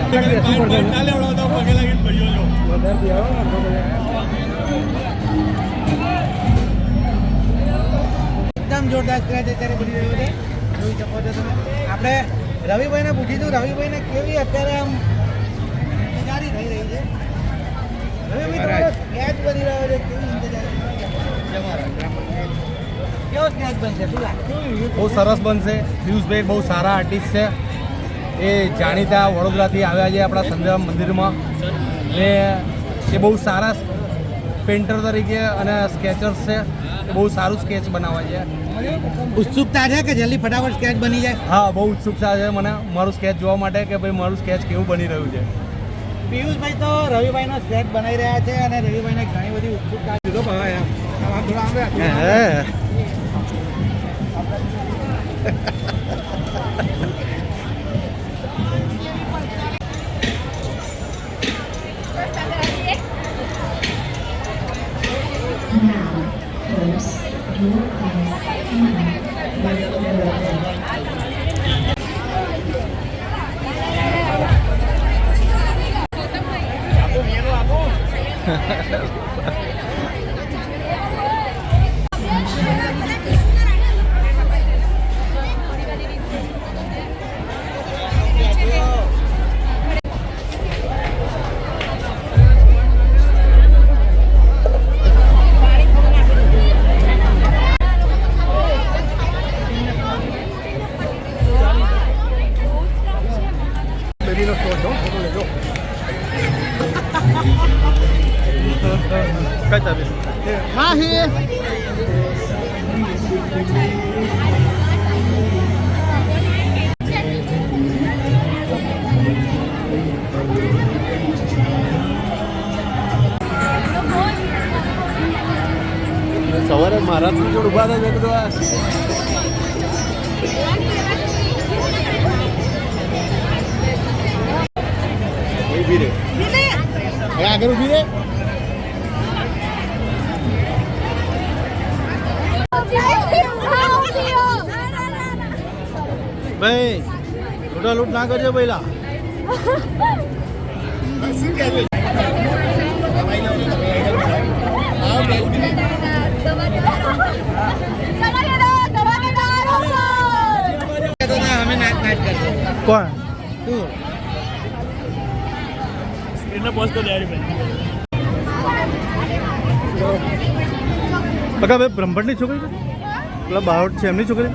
એકદમ જોરદાર સ્ક્રેચ અત્યારે બની રહ્યો છે, જોઈ શકો છો તમે. આપણે રવિભાઈને પૂછીશું, રવિભાઈને કેવી અત્યારે આમ ઇંતજારી થઈ રહી છે. રવિભાઈ સ્કેચ બની રહ્યો છે, કેવી ઇંતજારી? કેવો સ્કેચ બનશે, શું લાગે? બહુ સરસ બનશે. પિયુષભાઈ બહુ સારા આર્ટિસ્ટ છે. એ જાણીતા વડોદરાથી આવ્યા છે આપણા સંધ્યા મંદિરમાં ને એ બહુ સારા પેન્ટર તરીકે અને સ્કેચર્સ છે. બહુ સારું સ્કેચ બનાવે છે. ઉત્સુકતા છે કે જલ્દી ફટાફટ સ્કેચ બની જાય? હા, બહુ ઉત્સુકતા છે મને મારું સ્કેચ જોવા માટે કે ભાઈ મારું સ્કેચ કેવું બની રહ્યું છે. પિયુષભાઈ તો રવિભાઈનો સ્કેચ બનાવી રહ્યા છે અને રવિભાઈને ઘણી બધી ઉત્સુકતા સવારે મહારાષ્ટ્ર જોડ ઉભા થાય તો ઉભી રે આગળ ઉભી રે. ભાઈ લૂંટા લૂંટ ના કરજો પહેલા. કોણ તું? સ્ક્રીનને પોઝ કરી દે ભાઈ. બકા ભાઈ બ્રહ્મભટ્ટની છોકરી છે પેલા બાવટ છે એમની છોકરી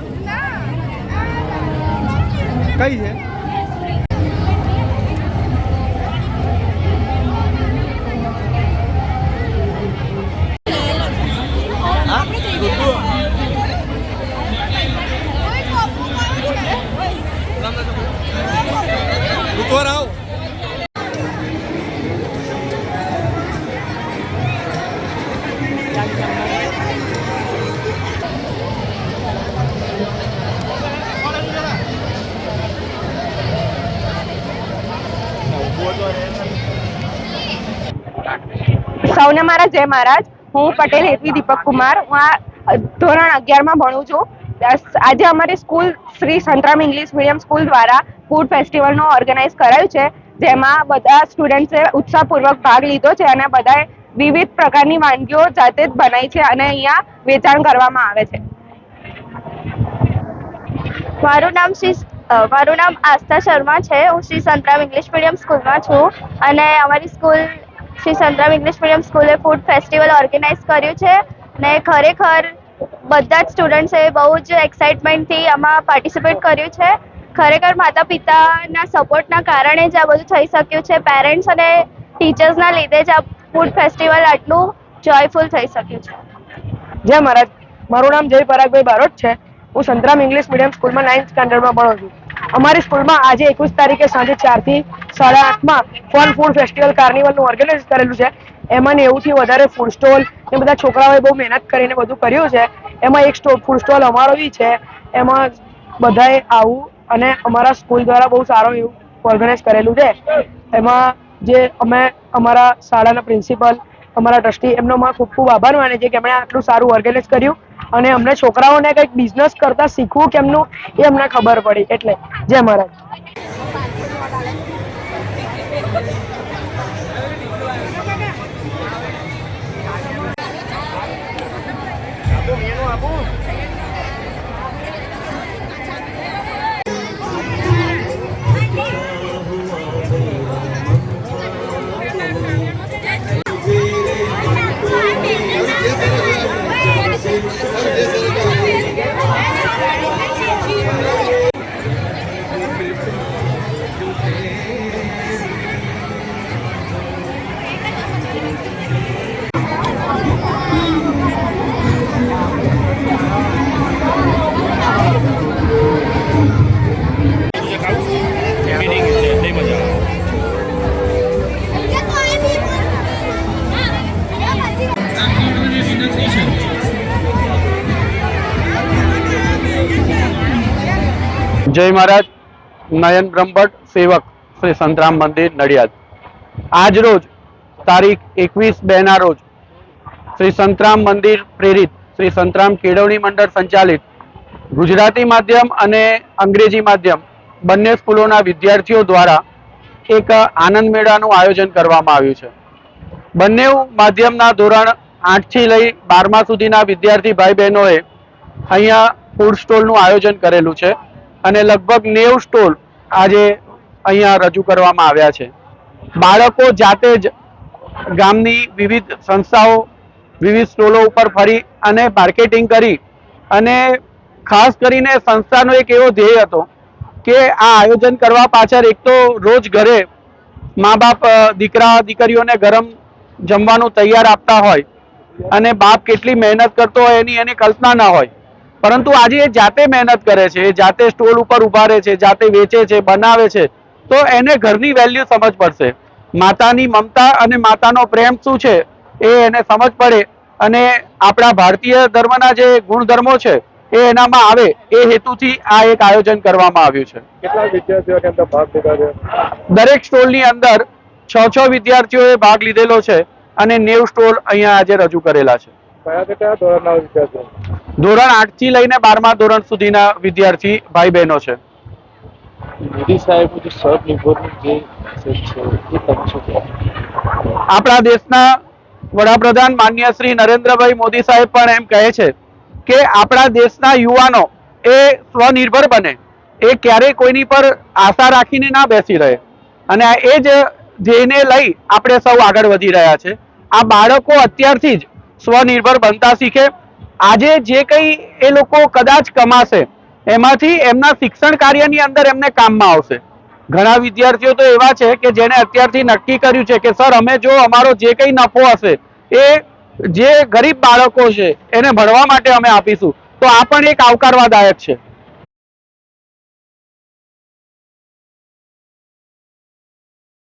કઈ છે? સૌને મારા જય મહારાજ. હું પટેલ હેતવી દીપક કુમાર. હું આ ધોરણ 11માં ભણું છું. આજે અમારી school Shri Santram English medium school દ્વારા ફૂડ ફેસ્ટિવલનો ઓર્ગેનાઇઝ કરાયું છે, જેમાં બધા સ્ટુડન્ટ્સે ઉત્સાહપૂર્વક ભાગ લીધો છે અને બધાએ વિવિધ પ્રકારની વાનગીઓ જાતે જ બનાવી છે અને અહીંયા વેચાણ કરવામાં આવે છે. મારું નામ આસ્થા શર્મા છે. હું શ્રી સંતરામ ઇંગ્લિશ મીડિયમ સ્કૂલમાં છું અને અમારી school Shri Santram English medium સ્કૂલે ફૂડ ફેસ્ટિવલ ઓર્ગેનાઇઝ કર્યું છે ને ખરેખર બધા જ સ્ટુડન્ટ્સે બહુ જ એક્સાઇટમેન્ટથી આમાં પાર્ટિસિપેટ કર્યું છે. ખરેખર માતા પિતાના સપોર્ટના કારણે જ આ બધું થઈ શક્યું છે. પેરેન્ટ્સ અને ટીચર્સના લીધે જ આ ફૂડ ફેસ્ટિવલ આટલું જોયફુલ થઈ શક્યું છે. જય મહારાજ. મારું નામ જય પરાગભાઈ બારોટ છે. હું સંતરામ ઇંગ્લિશ મીડિયમ સ્કૂલમાં 9th સ્ટાન્ડર્ડમાં ભણું છું. અમારી સ્કૂલમાં આજે 21 તારીખે સાંજે 4 થી 8:30 ફન ફૂડ ફેસ્ટિવલ કાર્નિવલનું ઓર્ગેનાઇઝ કરેલું છે. એમાં 90થી વધારે ફૂડ સ્ટોલ એ બધા છોકરાઓએ બહુ મહેનત કરીને બધું કર્યું છે. એમાં એક ફૂડ સ્ટોલ અમારો બી છે. એમાં બધાએ આવું અને અમારા સ્કૂલ દ્વારા બહુ સારું એવું ઓર્ગેનાઇઝ કરેલું છે. એમાં જે અમે અમારા શાળાના પ્રિન્સિપલ અમારા ટ્રસ્ટી એમનો ખૂબ ખૂબ આભાર માને છે કે એમણે આટલું સારું ઓર્ગેનાઇઝ કર્યું અને અમને છોકરાઓને કંઈક બિઝનેસ કરતા શીખવું કેમનું એ અમને ખબર પડી. એટલે જય મહારાજ. જય મહારાજ. નયન બ્રહ્મભટ્ટ, સેવક, શ્રી સંતરામ મંદિર, નડિયાદ. આજ રોજ તારીખ 21/2 ના રોજ શ્રી સંતરામ મંદિર પ્રેરિત શ્રી સંતરામ કેળવણી મંડળ સંચાલિત ગુજરાતી માધ્યમ અને અંગ્રેજી માધ્યમ બંને સ્કૂલોના વિદ્યાર્થીઓ દ્વારા એક આનંદ મેળાનું આયોજન કરવામાં આવ્યું છે. બંને માધ્યમના ધોરણ 8 થી લઈ 12મા સુધીના વિદ્યાર્થી ભાઈ બહેનોએ અહીંયા ફૂડ સ્ટોલનું આયોજન કરેલું છે અને લગભગ 90 સ્ટોલ આજે અહીંયા રજૂ કરવામાં આવ્યા છે. બાળકો જાતે જ ગામની વિવિધ સંસ્થાઓ વિવિધ સ્ટોલો ઉપર ફરી અને માર્કેટિંગ કરી અને ખાસ કરીને સંસ્થાનો એક એવો ધ્યેય હતો કે આ આયોજન કરવા પાછળ એક તો રોજ ઘરે મા બાપ દીકરા દીકરીઓને ગરમ જમવાનું તૈયાર આપતા હોય અને બાપ કેટલી મહેનત કરતો હોય એની કલ્પના ના હોય, પરંતુ આજે એ જાતે મહેનત કરે છે, એ જાતે સ્ટોલ ઉપર ઊભા રહે છે, જાતે વેચે છે, બનાવે છે, તો એને ઘરની વેલ્યુ સમજ પડશે. માતાની મમતા અને માતાનો પ્રેમ શું છે એ એને સમજ પડે અને આપણા ભારતીય ધર્મના જે ગુણધર્મો છે એ એનામાં આવે એ હેતુથી આ એક આયોજન કરવામાં આવ્યું છે. કેટલા વિદ્યાર્થીઓને અંદર ભાગ લીધા છે? દરેક સ્ટોલની અંદર 6 વિદ્યાર્થીઓએ ભાગ લીધેલો છે અને 90 સ્ટોલ અહીંયા આજે રજૂ કરેલા છે. કયા તે કયા ધોરણના વિદ્યાર્થીઓ? ધોરણ 8 થી લઈને 12મા ધોરણ સુધીના વિદ્યાર્થી ભાઈ બહેનો છે. મોદી સાહેબ જે સ્વનિર્ભરનું જે મેસેજ છે એ તમે શું કહો? આપણા દેશના વડાપ્રધાન માનનીય શ્રી નરેન્દ્રભાઈ મોદી સાહેબ પણ એમ કહે છે કે આપણા દેશના યુવાનો એ સ્વનિર્ભર બને, એ ક્યારેય કોઈની પર આશા રાખીને ના બેસી રહે અને એ જ ધ્યેયને લઈ આપણે સૌ આગળ વધી રહ્યા છે. આ બાળકો અત્યારથી જ સ્વનિર્ભર બનતા શીખે. આજે જે કંઈ એ લોકો કદાચ કમાશે એમાંથી એમના શિક્ષણ કાર્યની અંદર એમને કામમાં આવશે. ઘણા વિદ્યાર્થીઓ તો એવા છે કે જેને અત્યારથી નક્કી કર્યું છે કે સર અમે જો અમારો જે કંઈ નફો હશે એ જે ગરીબ બાળકો છે એને ભણવા માટે અમે આપીશું, તો આ પણ એક આવકારવાદાયક છે.